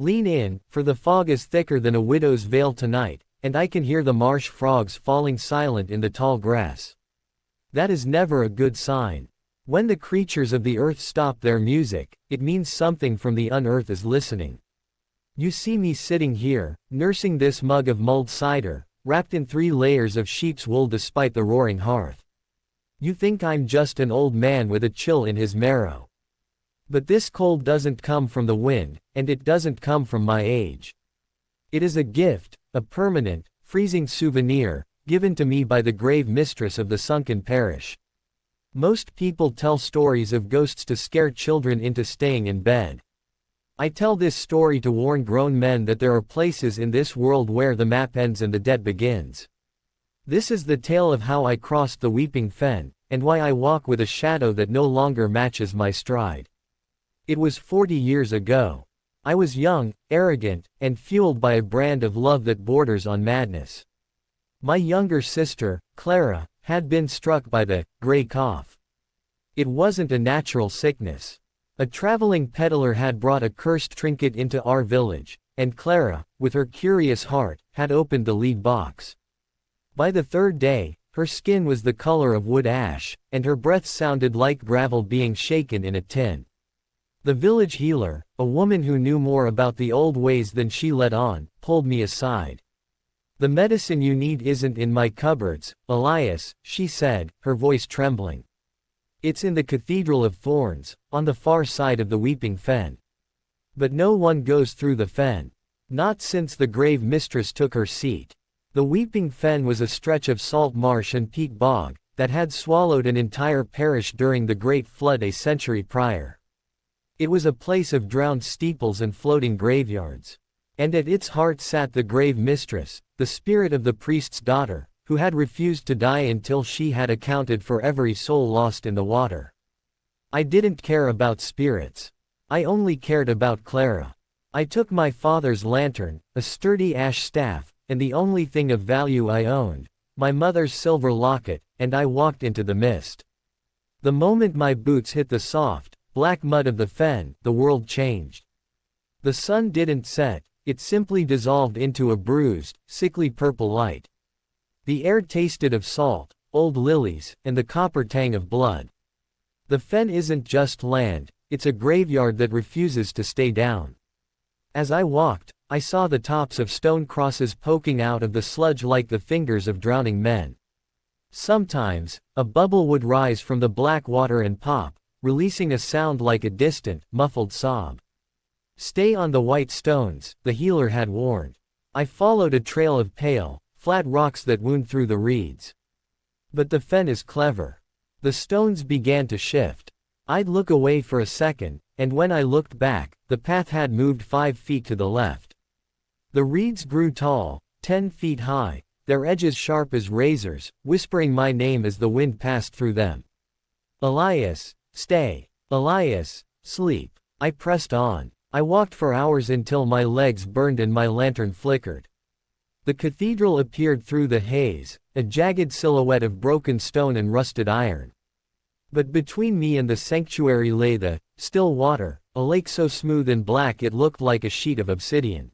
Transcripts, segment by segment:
Lean in, for the fog is thicker than a widow's veil tonight, and I can hear the marsh frogs falling silent in the tall grass. That is never a good sign. When the creatures of the earth stop their music, it means something from the unearth is listening. You see me sitting here, nursing this mug of mulled cider, wrapped in 3 layers of sheep's wool despite the roaring hearth. You think I'm just an old man with a chill in his marrow. But this cold doesn't come from the wind, and it doesn't come from my age. It is a gift, a permanent, freezing souvenir, given to me by the grave mistress of the sunken parish. Most people tell stories of ghosts to scare children into staying in bed. I tell this story to warn grown men that there are places in this world where the map ends and the dead begins. This is the tale of how I crossed the weeping fen, and why I walk with a shadow that no longer matches my stride. It was 40 years ago. I was young, arrogant, and fueled by a brand of love that borders on madness. My younger sister, Clara, had been struck by the gray cough. It wasn't a natural sickness. A traveling peddler had brought a cursed trinket into our village, and Clara, with her curious heart, had opened the lead box. By the 3rd day, her skin was the color of wood ash, and her breath sounded like gravel being shaken in a tin. The village healer, a woman who knew more about the old ways than she let on, pulled me aside. "The medicine you need isn't in my cupboards, Elias," she said, her voice trembling. "It's in the Cathedral of Thorns, on the far side of the weeping fen. But no one goes through the fen. Not since the grave mistress took her seat." The weeping fen was a stretch of salt marsh and peat bog, that had swallowed an entire parish during the Great Flood a century prior. It was a place of drowned steeples and floating graveyards. And at its heart sat the grave mistress, the spirit of the priest's daughter, who had refused to die until she had accounted for every soul lost in the water. I didn't care about spirits. I only cared about Clara. I took my father's lantern, a sturdy ash staff, and the only thing of value I owned, my mother's silver locket, and I walked into the mist. The moment my boots hit the soft, black mud of the fen, the world changed. The sun didn't set, it simply dissolved into a bruised, sickly purple light. The air tasted of salt, old lilies, and the copper tang of blood. The fen isn't just land, it's a graveyard that refuses to stay down. As I walked, I saw the tops of stone crosses poking out of the sludge like the fingers of drowning men. Sometimes, a bubble would rise from the black water and pop, releasing a sound like a distant, muffled sob. "Stay on the white stones," the healer had warned. I followed a trail of pale, flat rocks that wound through the reeds. But the fen is clever. The stones began to shift. I'd look away for a second, and when I looked back, the path had moved 5 feet to the left. The reeds grew tall, 10 feet high, their edges sharp as razors, whispering my name as the wind passed through them. "Elias, stay. Elias, sleep." I pressed on. I walked for hours until my legs burned and my lantern flickered. The cathedral appeared through the haze, a jagged silhouette of broken stone and rusted iron. But between me and the sanctuary lay the still water, a lake so smooth and black it looked like a sheet of obsidian.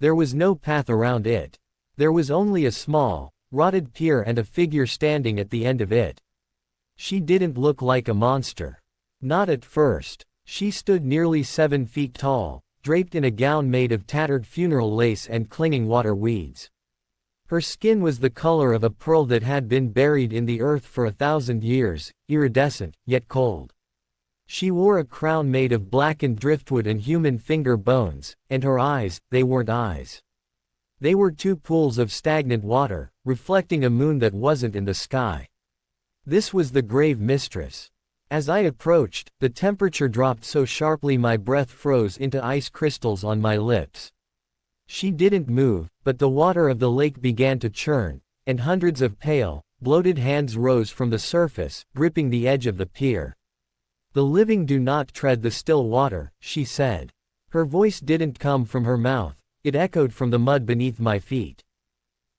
There was no path around it. There was only a small, rotted pier and a figure standing at the end of it. She didn't look like a monster. Not at first. She stood nearly 7 feet tall, draped in a gown made of tattered funeral lace and clinging water weeds. Her skin was the color of a pearl that had been buried in the earth for 1,000 years, iridescent, yet cold. She wore a crown made of blackened driftwood and human finger bones, and her eyes, they weren't eyes. They were 2 pools of stagnant water, reflecting a moon that wasn't in the sky. This was the grave mistress. As I approached, the temperature dropped so sharply my breath froze into ice crystals on my lips. She didn't move, but the water of the lake began to churn, and hundreds of pale, bloated hands rose from the surface, gripping the edge of the pier. "The living do not tread the still water," she said. Her voice didn't come from her mouth, it echoed from the mud beneath my feet.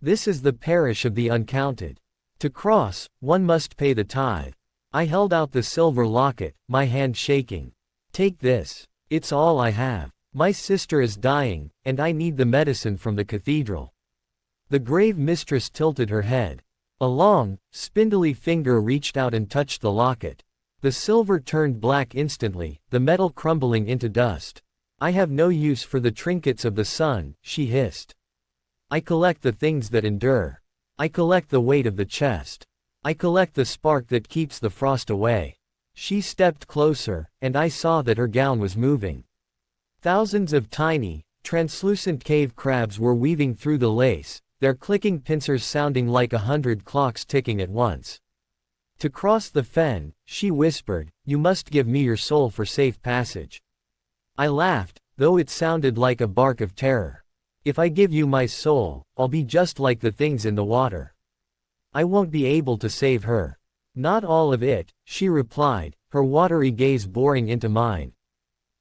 "This is the parish of the uncounted. To cross, one must pay the tithe." I held out the silver locket, my hand shaking. "Take this. It's all I have." My sister is dying, and I need the medicine from the cathedral. The grave mistress tilted her head. A long, spindly finger reached out and touched the locket. The silver turned black instantly, the metal crumbling into dust. I have no use for the trinkets of the sun, she hissed. I collect the things that endure. I collect the weight of the chest. I collect the spark that keeps the frost away. She stepped closer, and I saw that her gown was moving. Thousands of tiny, translucent cave crabs were weaving through the lace, their clicking pincers sounding like 100 clocks ticking at once. To cross the fen, she whispered, you must give me your soul for safe passage. I laughed, though it sounded like a bark of terror. If I give you my soul, I'll be just like the things in the water. I won't be able to save her. Not all of it, she replied, her watery gaze boring into mine.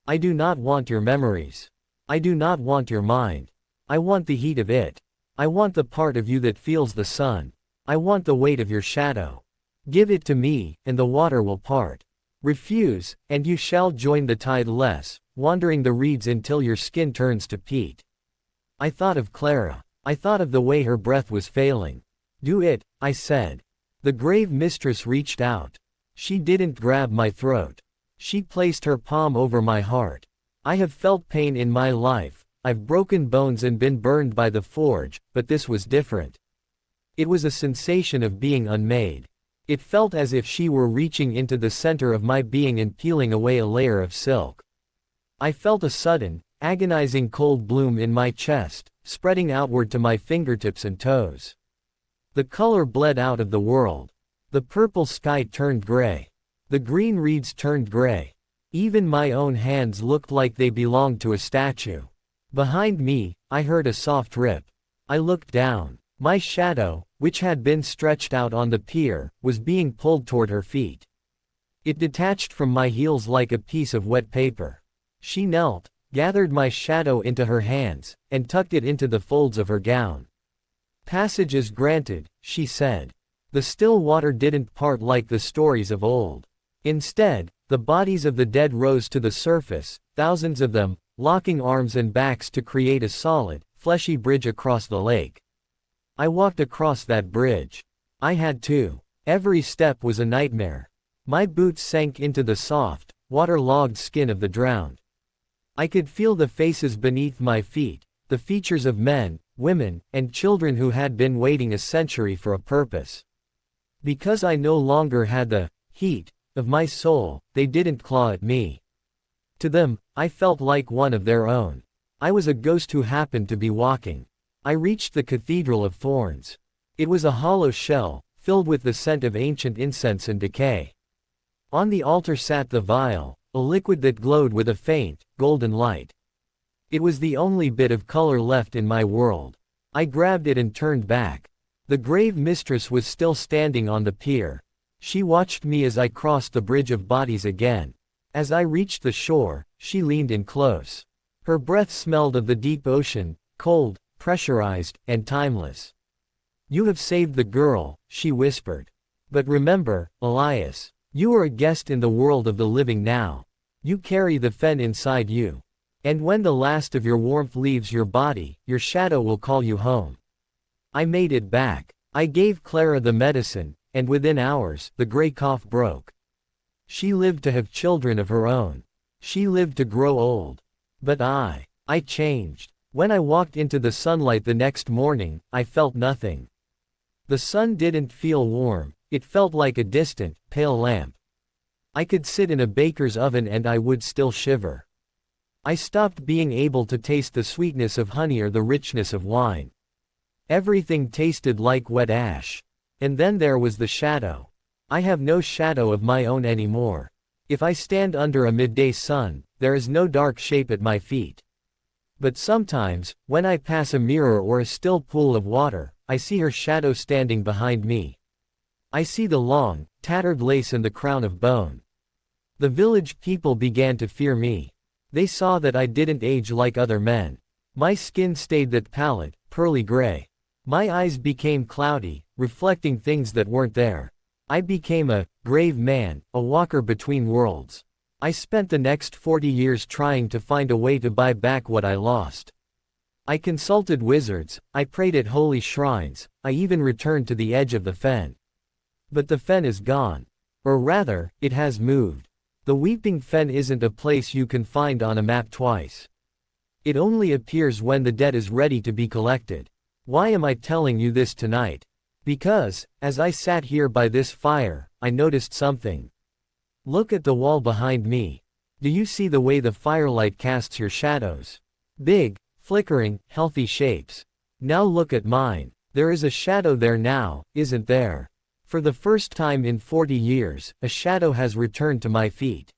I do not want your memories. I do not want your mind. I want the heat of it. I want the part of you that feels the sun. I want the weight of your shadow. Give it to me, and the water will part. Refuse, and you shall join the tide less, wandering the reeds until your skin turns to peat. I thought of Clara. I thought of the way her breath was failing. Do it, I said. The grave mistress reached out. She didn't grab my throat. She placed her palm over my heart. I have felt pain in my life. I've broken bones and been burned by the forge, but this was different. It was a sensation of being unmade. It felt as if she were reaching into the center of my being and peeling away a layer of silk. I felt a sudden, agonizing cold bloom in my chest, spreading outward to my fingertips and toes. The color bled out of the world. The purple sky turned gray. The green reeds turned gray. Even my own hands looked like they belonged to a statue. Behind me, I heard a soft rip. I looked down. My shadow, which had been stretched out on the pier, was being pulled toward her feet. It detached from my heels like a piece of wet paper. She knelt, gathered my shadow into her hands, and tucked it into the folds of her gown. Passage is granted, she said. The still water didn't part like the stories of old. Instead, the bodies of the dead rose to the surface, thousands of them, locking arms and backs to create a solid, fleshy bridge across the lake. I walked across that bridge. I had to. Every step was a nightmare. My boots sank into the soft, water-logged skin of the drowned. I could feel the faces beneath my feet, the features of men, women, and children who had been waiting a century for a purpose. Because I no longer had the heat of my soul, they didn't claw at me. To them, I felt like one of their own. I was a ghost who happened to be walking. I reached the Cathedral of Thorns. It was a hollow shell, filled with the scent of ancient incense and decay. On the altar sat the vial, a liquid that glowed with a faint, golden light. It was the only bit of color left in my world. I grabbed it and turned back. The grave mistress was still standing on the pier. She watched me as I crossed the bridge of bodies again. As I reached the shore, she leaned in close. Her breath smelled of the deep ocean, cold, pressurized, and timeless. You have saved the girl, she whispered. But remember, Elias, you are a guest in the world of the living now. You carry the fen inside you. And when the last of your warmth leaves your body, your shadow will call you home. I made it back. I gave Clara the medicine, and within hours, the gray cough broke. She lived to have children of her own. She lived to grow old. But I changed. When I walked into the sunlight the next morning, I felt nothing. The sun didn't feel warm, it felt like a distant, pale lamp. I could sit in a baker's oven and I would still shiver. I stopped being able to taste the sweetness of honey or the richness of wine. Everything tasted like wet ash. And then there was the shadow. I have no shadow of my own anymore. If I stand under a midday sun, there is no dark shape at my feet. But sometimes, when I pass a mirror or a still pool of water, I see her shadow standing behind me. I see the long, tattered lace and the crown of bone. The village people began to fear me. They saw that I didn't age like other men. My skin stayed that pallid, pearly gray. My eyes became cloudy, reflecting things that weren't there. I became a grave man, a walker between worlds. I spent the next 40 years trying to find a way to buy back what I lost. I consulted wizards, I prayed at holy shrines, I even returned to the edge of the fen. But the fen is gone. Or rather, it has moved. The weeping fen isn't a place you can find on a map twice. It only appears when the debt is ready to be collected. Why am I telling you this tonight? Because, as I sat here by this fire, I noticed something. Look at the wall behind me. Do you see the way the firelight casts your shadows? Big, flickering, healthy shapes. Now look at mine. There is a shadow there now, isn't there? For the first time in 40 years, a shadow has returned to my feet.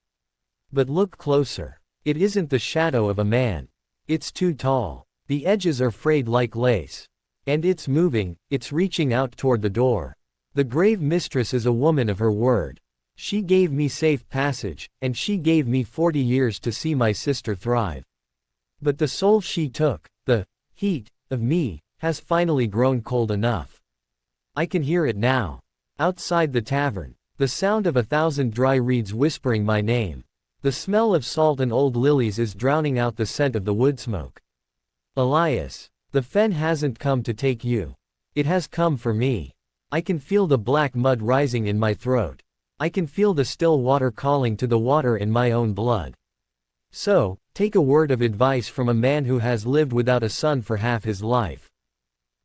But look closer. It isn't the shadow of a man. It's too tall. The edges are frayed like lace. And it's moving, it's reaching out toward the door. The grave mistress is a woman of her word. She gave me safe passage, and she gave me 40 years to see my sister thrive. But the soul she took, the heat of me, has finally grown cold enough. I can hear it now. Outside the tavern, the sound of 1,000 dry reeds whispering my name. The smell of salt and old lilies is drowning out the scent of the wood smoke. Elias, the fen hasn't come to take you. It has come for me. I can feel the black mud rising in my throat. I can feel the still water calling to the water in my own blood. So, take a word of advice from a man who has lived without a son for half his life.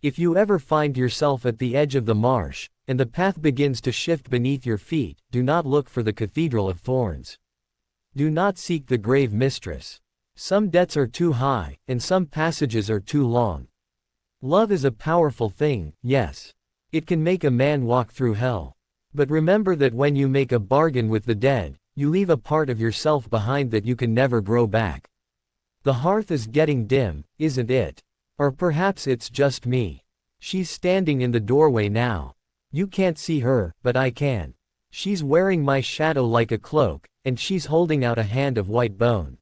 If you ever find yourself at the edge of the marsh, and the path begins to shift beneath your feet, do not look for the cathedral of thorns. Do not seek the grave mistress. Some debts are too high, and some passages are too long. Love is a powerful thing, yes. It can make a man walk through hell. But remember that when you make a bargain with the dead, you leave a part of yourself behind that you can never grow back. The hearth is getting dim, isn't it? Or perhaps it's just me. She's standing in the doorway now. You can't see her, but I can. She's wearing my shadow like a cloak, and she's holding out a hand of white bone.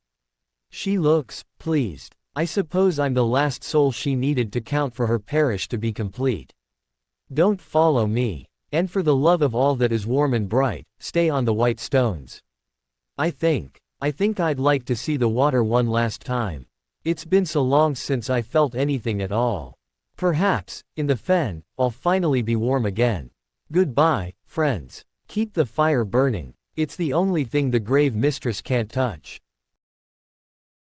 She looks pleased. I suppose I'm the last soul she needed to count for her parish to be complete. Don't follow me. And for the love of all that is warm and bright, stay on the white stones. I think I'd like to see the water one last time. It's been so long since I felt anything at all. Perhaps, in the fen, I'll finally be warm again. Goodbye, friends. Keep the fire burning. It's the only thing the grave mistress can't touch.